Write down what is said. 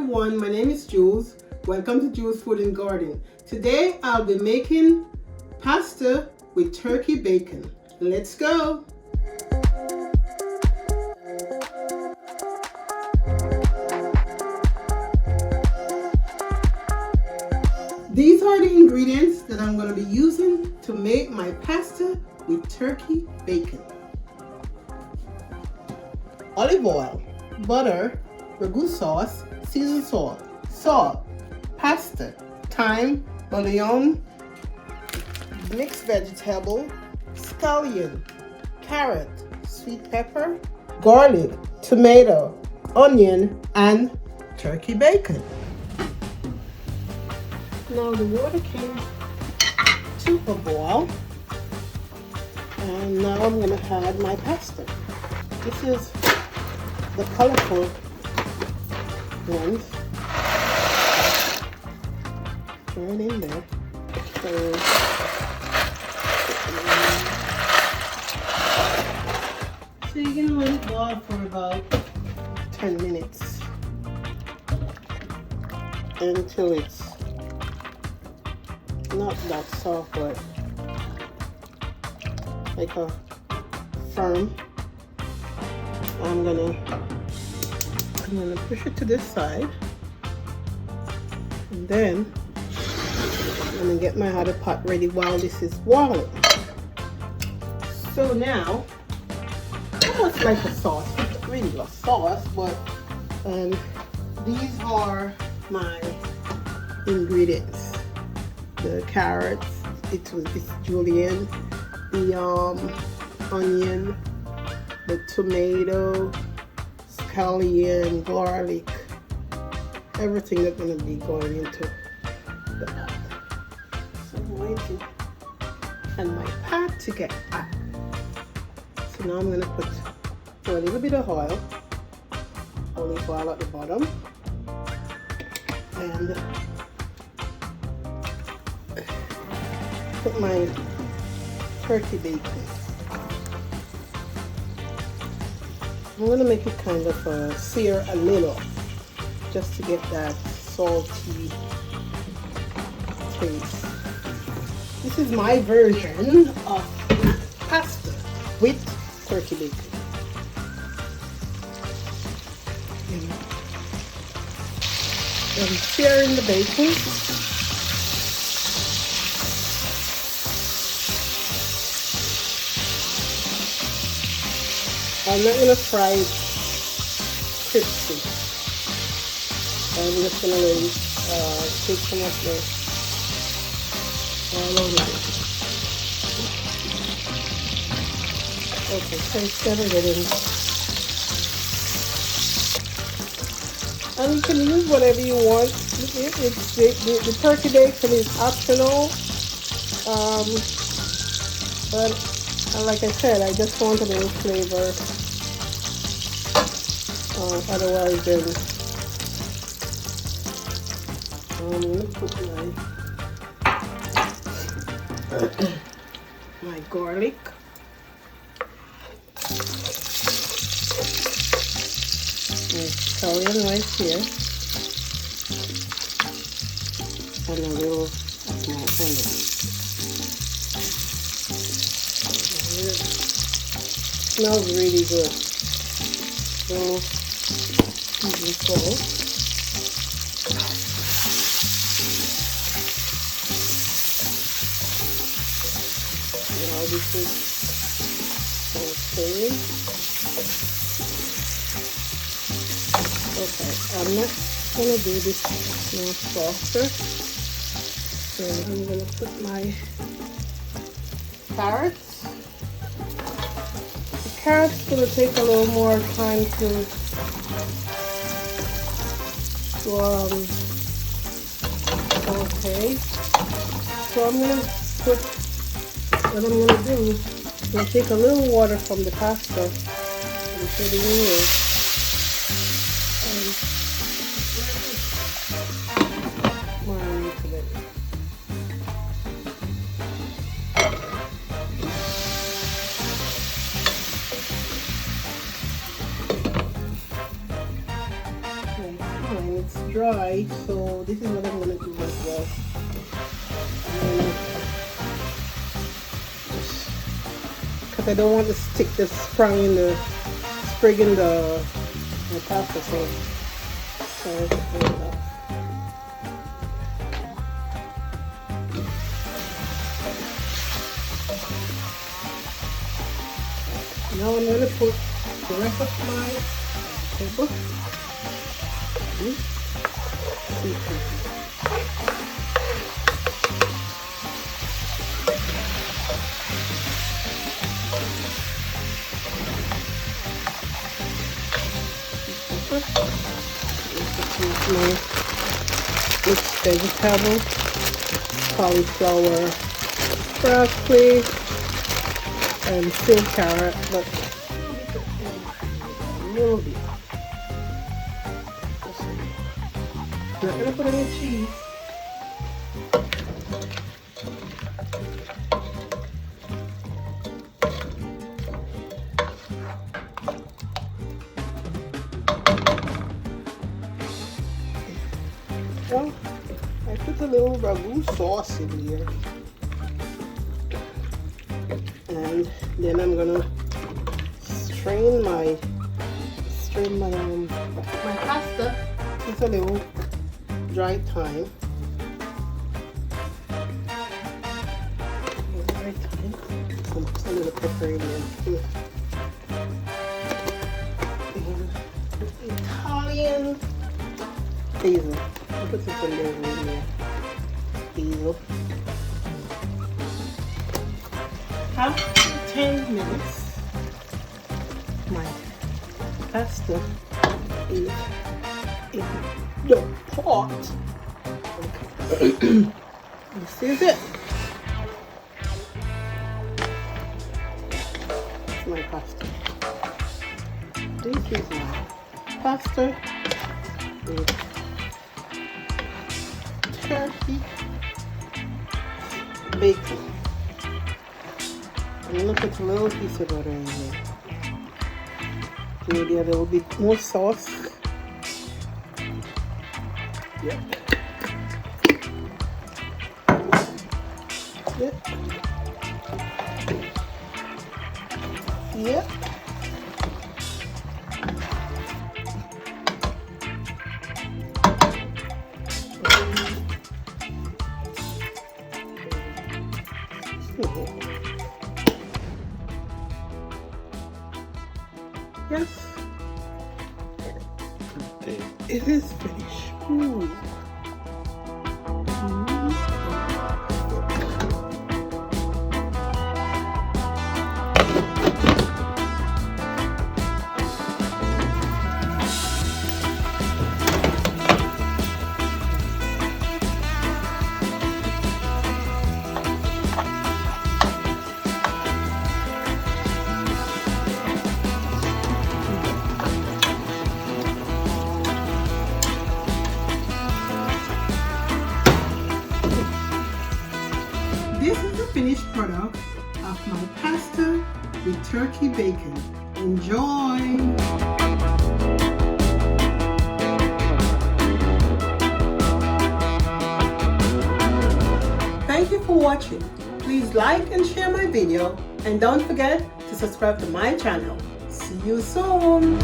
everyone, my name is Jules. Welcome to Jules Food and Garden. Today I'll be making pasta with turkey bacon. Let's go! These are the ingredients that I'm going to be using to make my pasta with turkey bacon. Olive oil, butter, ragu sauce, seasoned salt, pasta, thyme, bouillon, mixed vegetable, scallion, carrot, sweet pepper, garlic, tomato, onion, and turkey bacon. Now the water came to a boil, and now I'm going to add my pasta. This is the colorful ones. Throw it in there. So you're going to let it boil for about 10 minutes until it's not that soft, but like a firm. I'm gonna push it to this side, and then I'm gonna get my other pot ready while this is boiling. So now, almost like a sauce, it's really a sauce, but these are my ingredients. The carrots, it's julienne, the onion, the tomato, scallion, garlic, everything that's going to be going into the pot. So I'm waiting and my pot to get hot. So now I'm going to put a little bit of oil, olive oil at the bottom, and put my turkey bacon. I'm going to make it kind of sear a little, just to get that salty taste. This is my version of pasta with turkey bacon. I'm searing the bacon. I'm not going to fry it crispy. I'm just going to let it take some of the all over it. Okay, so it's settled it in. And you can use whatever you want. The turkey bacon is optional. But like I said, I just want a little flavor. Otherwise, then I'm going to put my garlic. And scallion right here. And a little of my onion. Smells really good. So season salt. Now this is sautéing. Okay, I'm not gonna do this more softer. So I'm gonna put my carrots. Carrots gonna take a little more time to saute. So I'm gonna put what I'm gonna do. I'm gonna take a little water from the pasta and put it in here. it's dry, so this is what I'm going to do as well. Because I don't want to stick the sprig in the pasta, so I have to pull it up. Now I'm going to put the rest of my vegetable. My mixed vegetable, cauliflower, broccoli, and still carrot, but a little bit. Not gonna put any cheese. Well, I put a little ragu sauce in here, and then I'm gonna strain my pasta. It's a little dry thyme. Put a little pepper in there. Italian basil. I'll put some basil in there. Basil. After 10 minutes, my pasta is in the pot. This is it. My pasta. This is my pasta with turkey bacon. I'm gonna put a little piece of butter in here. Maybe a little bit more sauce. Yep. Yep. Yep. Yes. It is finished. Ooh. This is the finished product of my pasta with turkey bacon. Enjoy! Thank you for watching. Please like and share my video, and don't forget to subscribe to my channel. See you soon!